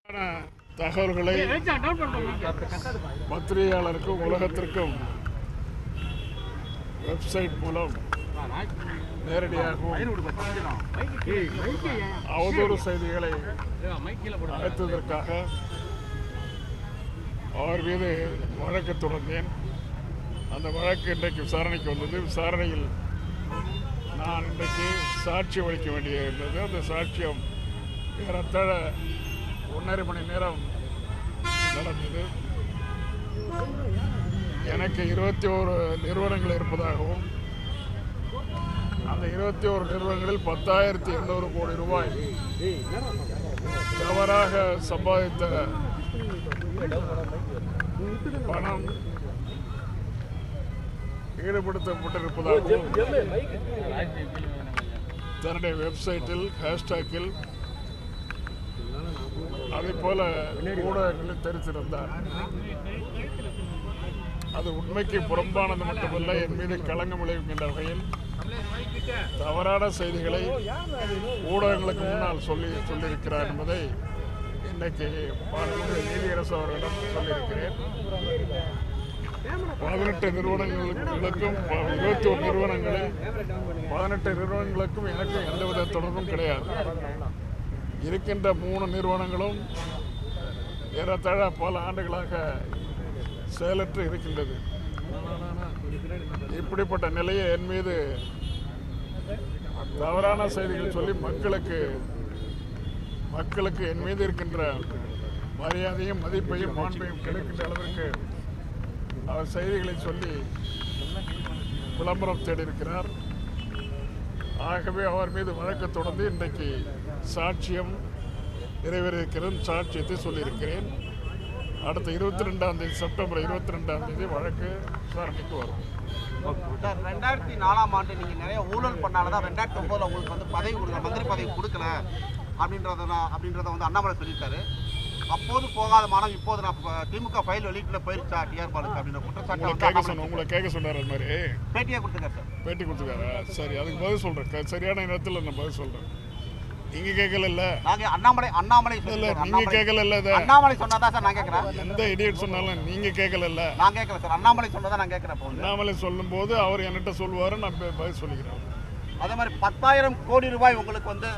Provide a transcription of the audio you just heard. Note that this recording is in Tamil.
தகவல்களை பத்திரிகையாளருக்கும் உலகத்திற்கும் வெப்சைட் மூலம் நேரடியாகவும் அவதூறு செய்திகளை அழைத்ததற்காக அவர் மீது வழக்கு தொடர்ந்தேன். அந்த வழக்கு இன்றைக்கு விசாரணைக்கு வந்தது. விசாரணையில் நான் இன்றைக்கு சாட்சி அளிக்க வேண்டியிருந்தது. அந்த சாட்சியம் ஏறத்தாழ 1.5 மணி நேரம் நடந்தது. எனக்கு 21 நிறுவனங்கள் இருப்பதாகவும் அந்த 21 நிறுவனங்களில் 10,800 கோடி ரூபாய் தவறாக சம்பாதித்த பணம் ஈடுபடுத்தப்பட்டிருப்பதாகவும் தன்னுடைய வெப்சைட்டில் ஹேஷ்டாக்கில் அதே போல ஊடகங்களில் தெரிவித்திருந்தார். அது உண்மைக்கு புறம்பானது மட்டுமல்ல, என் மீது களங்கம் விளைவிக்கின்ற வகையில் தவறான செய்திகளை ஊடகங்களுக்கு முன்னால் சொல்லியிருக்கிறார் என்பதை இன்றைக்கு நீதியரசு அவர்களிடம் சொல்லியிருக்கிறேன். 18 நிறுவனங்களுக்கும் 21 நிறுவனங்களில் 18 நிறுவனங்களுக்கும் எனக்கும் எந்தவித தொடர்பும் கிடையாது. இருக்கின்ற 3 நிறுவனங்களும் ஏறத்தாழ பல ஆண்டுகளாக செயலற்று இருக்கின்றது. இப்படிப்பட்ட நிலையை என் மீது தவறான செய்திகள் சொல்லி மக்களுக்கு என் மீது இருக்கின்ற மரியாதையும் மதிப்பையும் மாண்பையும் கிடைக்கின்ற அளவிற்கு அவர் செய்திகளை சொல்லி விளம்பரம் தேடியிருக்கிறார். ஆகவே அவர் மீது வழக்கு தொடர்ந்து இன்றைக்கு சாட்சியம் நிறைவேறியிருக்கிறது. சாட்சியத்தை சொல்லியிருக்கிறேன். அடுத்த 22ஆம் தேதி செப்டம்பர் 22ஆம் தேதி வழக்கு விசாரணைக்கு வரும். 2004ஆம் ஆண்டு நீங்கள் நிறைய ஊழல் பண்ணால்தான் 2009 உங்களுக்கு வந்து பதவி கொடுக்கல, மந்திரி பதவி கொடுக்கல அப்படின்றத வந்து அண்ணாமலை சொல்லியிருக்காரு. அப்போது போகாத மானம் இப்போது நான் திமுக ஃபைல் வெளியிட்டு போயிருச்சா டிஆர் பாலுக்கு அப்படின்ற குற்றச்சாட்டு உங்களை கேட்க சொன்னார். அது மாதிரி பேட்டியாக கொடுத்துருக்காரு சார். பேட்டி கொடுத்துருக்காரா? சரி, அதுக்கு பதில் சொல்கிறேன். சரியான நேரத்தில் நான் பதில் சொல்கிறேன். நீங்க கேட்கல? நாங்க அண்ணாமலை நீங்க கேட்கல? அண்ணாமலை சொன்னதா சார் நான் கேட்கிறேன். எந்த இடியட் சொன்னாலும் நீங்க கேட்கல? நான் கேட்கல சார். அண்ணாமலை சொன்னதா நான் கேட்கிறேன். அண்ணாமலை சொல்லும் போது அவர் என்கிட்ட சொல்லுவாரு, நான் பதில் சொல்லிக்கிறேன். அதே மாதிரி 10,000 கோடி ரூபாய் உங்களுக்கு வந்து